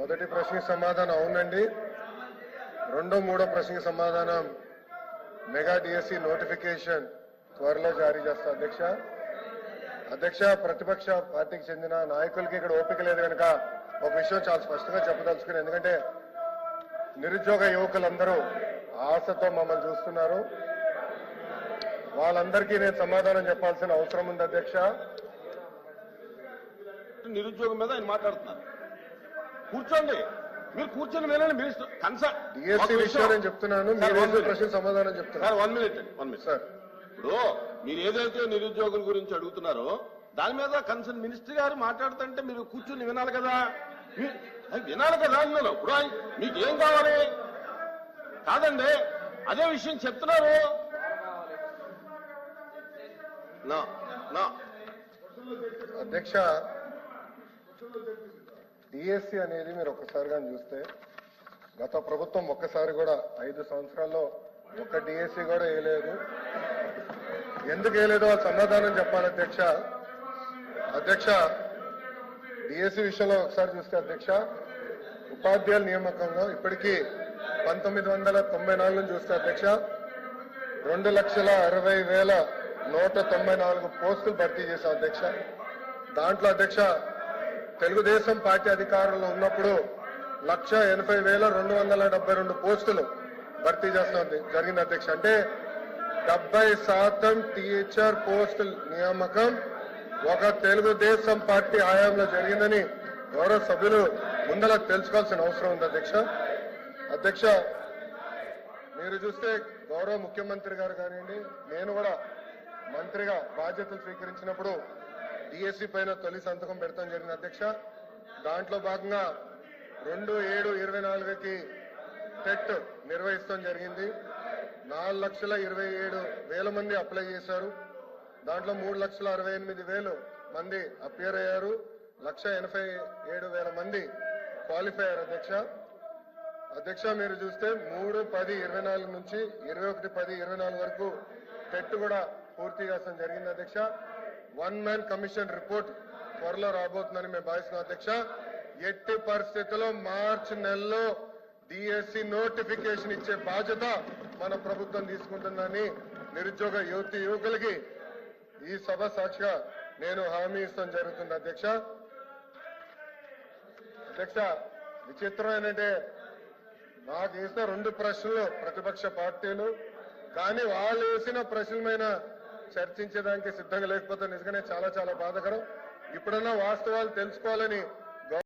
మొదటి ప్రశ్నకి సమాధానం అవునండి. రెండో మూడో ప్రశ్నకి సమాధానం మెగా డిఎస్సి నోటిఫికేషన్ త్వరలో జారీ చేస్తా అధ్యక్ష. అధ్యక్ష, ప్రతిపక్ష పార్టీకి చెందిన నాయకులకి ఇక్కడ ఓపిక లేదు కనుక ఒక విషయం చాలా స్పష్టంగా చెప్పదలుచుకుని, ఎందుకంటే నిరుద్యోగ యువకులందరూ ఆశతో మమ్మల్ని చూస్తున్నారు. వాళ్ళందరికీ నేను సమాధానం చెప్పాల్సిన అవసరం ఉంది అధ్యక్ష. నిరుద్యోగం మీద ఆయన మాట్లాడుతున్నారు. కూర్చోండి, మీరు కూర్చొని వినండి. మినిస్టర్ డిఎస్సీ విషయం నేను చెప్తున్నాను, మీరు ప్రశ్న సమాధానం చెప్తున్నారు. 1 minute సార్. ఇప్పుడు మీరు ఏదైతే నిరుద్యోగుల గురించి అడుగుతున్నారో దాని మీద కన్సర్న్ మినిస్టర్ గారు మాట్లాడుతుంటే మీరు కూర్చొని వినాలి కదా. వినాలి కదా అన్నాను. ఇప్పుడు మీకేం కావాలి? కాదండి, అదే విషయం చెప్తున్నారు. అధ్యక్ష, డిఎస్సి అనేది మీరు ఒక్కసారిగా చూస్తే గత ప్రభుత్వం ఒక్కసారి కూడా 5 సంవత్సరాల్లో ఒక్క డిఎస్సి కూడా వేయలేదు. ఎందుకు వేయలేదో వాళ్ళు సమాధానం చెప్పాలి అధ్యక్ష. అధ్యక్ష, డిఎస్సి విషయంలో ఒకసారి చూస్తే అధ్యక్ష, ఉపాధ్యాయుల నియామకంలో ఇప్పటికీ 1994 నుంచి చూస్తే అధ్యక్ష 2,60,194 పోస్టులు భర్తీ చేశాం అధ్యక్ష. దాంట్లో అధ్యక్ష తెలుగుదేశం పార్టీ అధికారంలో ఉన్నప్పుడు 1,80,272 పోస్టులు భర్తీ చేస్తాం జరిగింది అధ్యక్ష. అంటే 70% టీచర్ పోస్టుల నియామకం ఒక తెలుగుదేశం పార్టీ హయాంలో జరిగిందని గౌరవ సభ్యులు ముందర తెలుసుకోవాల్సిన అవసరం ఉంది అధ్యక్ష. అధ్యక్ష, మీరు చూస్తే గౌరవ ముఖ్యమంత్రి గారు కానివ్వండి, నేను కూడా మంత్రిగా బాధ్యతలు స్వీకరించినప్పుడు డిఎస్సి పైన తొలి సంతకం పెడతాం జరిగింది అధ్యక్ష. దాంట్లో భాగంగా 2/7/24కి టెట్ నిర్వహిస్తాం జరిగింది. 4,27,000 మంది అప్లై చేశారు. దాంట్లో 3,68,000 మంది అపియర్ అయ్యారు. 1,87,000 మంది క్వాలిఫై అయ్యారు అధ్యక్ష. అధ్యక్ష, మీరు చూస్తే 3/10/24 నుంచి 21/10/24 వరకు టెట్ కూడా పూర్తి చేస్తాం జరిగింది అధ్యక్ష. 1 మ్యాన్ కమిషన్ రిపోర్ట్ త్వరలో రాబోతుందని మేము భావిస్తున్నాం అధ్యక్ష. ఎట్టి పరిస్థితుల్లో మార్చి నెలలో డిఎస్సి నోటిఫికేషన్ ఇచ్చే బాధ్యత మన ప్రభుత్వం తీసుకుంటుందని నిరుద్యోగ యువకులకి ఈ సభ సాక్షిగా నేను హామీ ఇస్తాం జరుగుతుంది అధ్యక్ష. అధ్యక్ష, విచిత్రం ఏంటంటే నాకు వేసిన 2 ప్రశ్నలు ప్రతిపక్ష పార్టీలు, కానీ వాళ్ళు వేసిన ప్రశ్నల మీద చర్చించడానికి సిద్ధంగా లేకపోతే నిజంగానే చాలా చాలా బాధాకరం. ఇప్పుడన్నా వాస్తవాలు తెలుసుకోవాలని